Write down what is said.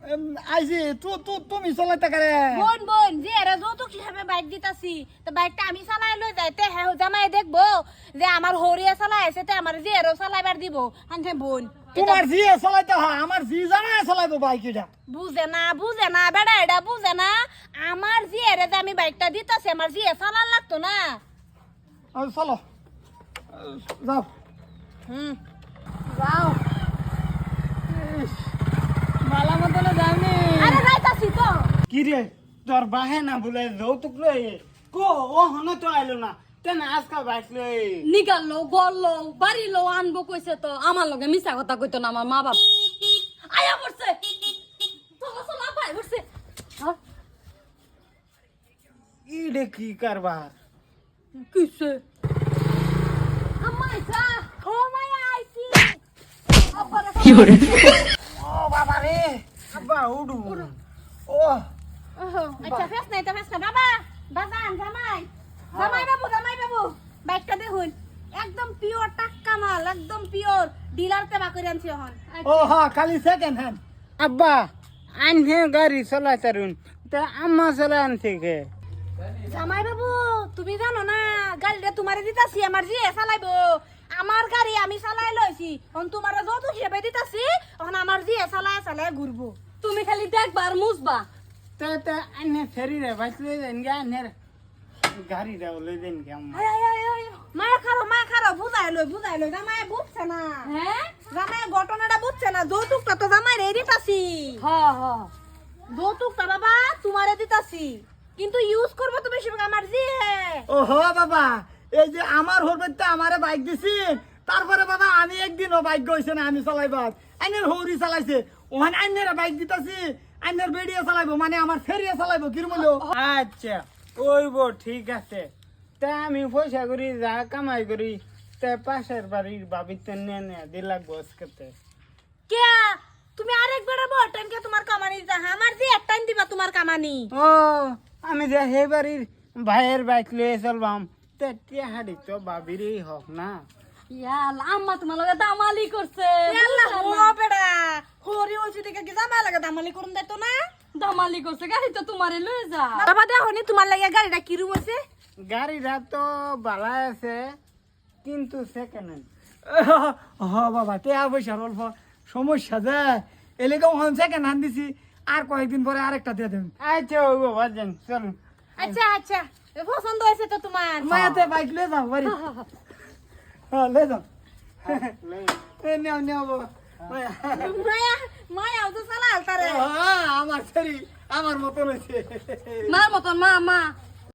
IG তুমি চলাইতে কারে বোন বোন যে এরা যৌতুক হিসাবে বাইক দিতাছি তো বাইকটা আমি চালাই লই যাইতে হ্যাঁ জামাই দেখবো যে আমার হরিয়া চালাই আছে তে আমার যে এরো চালাইবার দিব আনতে বোন তোমার জি চলাইতে হয় আমার জি জানা চলাইবো বাইক এটা বুঝে না বেড়া এটা বুঝে না আমার জি এরে যে আমি বাইকটা দিতাছি আমার জি চালান লাগতো না চলো যাও যাও মালা মতনে যাওনি আরে যাইতাছি তো কি রে তোর বাহে না বলে যৌতুক লই কো ও হনে তো আইলো না তেন আজকাল বাইক লই নিগালো গললো বাড়িলো আনবো কইছে তো আমার লগে মিছা কথা কইতো না আমার মা বাপ আয়া পড়ছে চলো চলো ভাই পড়ছে ইডে কি কারবার কিসে আমায় যা ও মায়া আইছি ও বাবা রে আব্বা উডু ও আচ্ছা ফেস নাই বাবা বাজান জামাই বাবু বাইকটা দেখুন একদম পিওর টাক্কা মাল একদম পিওর ডিলার তে বাকরি আনছি এখন ও হ্যাঁ খালি সেকেন্ড হ্যান্ড আব্বা আনহে গাড়ি চলাইতারুন তা আম্মা চলাই আনছে কে জামাই বাবু তুমি জানো না গাড়িটা তোমারে দিতাছি আমার জি চালাইবো আমার গাড়ি আমি চালাই লইছি এখন তোমার যৌতুক হিসেবে দিতাছি এখন আমার জি চালাই ঘুরবো তুমি খালি দেখবা আর মুছবা তে আনহে ফেরি রে বাইক লই দেন গে আনহে গাড়ি রে লই দেন গে আম্মা মায়া খারো বুঝাই লই জামাই বুঝছে না হ্যাঁ জামাই ঘটনাটা বুঝছে না যৌতুকটা তো জামাই রে দিতাছি হ্যাঁ হ্যাঁ যৌতুকটা বাবা তোমারে দিতাছি কিন্তু ইউজ করবো তো বেশি আমার জি ও হো বাবা এই যে আমার হরবেতে আমারে বাইক দিছি তারপরে বাবা আমি একদিনও বাইক গইছে না আমি চালাইবার আইনের হৌরি চালাইছে ওখানে আইনের বাইক দিতাছি আইনের বেড়িয়ে চালাইবো মানে আমার ফেরিয়ে চালাইবো কিরমলো আচ্ছা ওইবো ঠিক আছে তা আমি পয়সা করি যা কামাই করি তা পাশের বাড়ির বাবিতে নে দিলাক বস করতে কে তুমি আরেকবার বড় টাইম কে তোমার কামানি যা আমার জি এক টাইম দিবা তোমার কামানি ও আমি যে হে বাড়ির ভাইয়ের বাইক লয়ে চলবাম তে টিয়াহাড়ি তো বাবিরই হোক না ইয়াল আম্মা তোমার লগে দামালি করছে আল্লাহ ও বেড়া হরি হইছে দিকে কি জামা লাগে দামালি করুন দেতো না দামালি করছে গাড়ি তো তোমারে লয়ে যা বাবা দেখো নি তোমার লাগে গাড়িটা কি রুম হইছে গাড়িটা তো বালা আছে কিন্তু সেকেন্ড হ্যান্ড হ বাবা তে পয়সার অল্প সমস্যা যে এলাকা ওখানে সেকেন্ড হ্যান্ড দিছি আর কয়েকদিন পরে আরেকটা দিয়ে দেবেন আচ্ছা ওই বাবা যান চলুন আচ্ছা পছন্দ হয়েছে তো তোমার মায়াতে বাইক লয়ে যাও বাড়ি হ্যাঁ লয়ে যাও নেও বাবা মায়া তো চালা আলতারে আমার শরীর আমার মতন হয়েছে মার মতন মা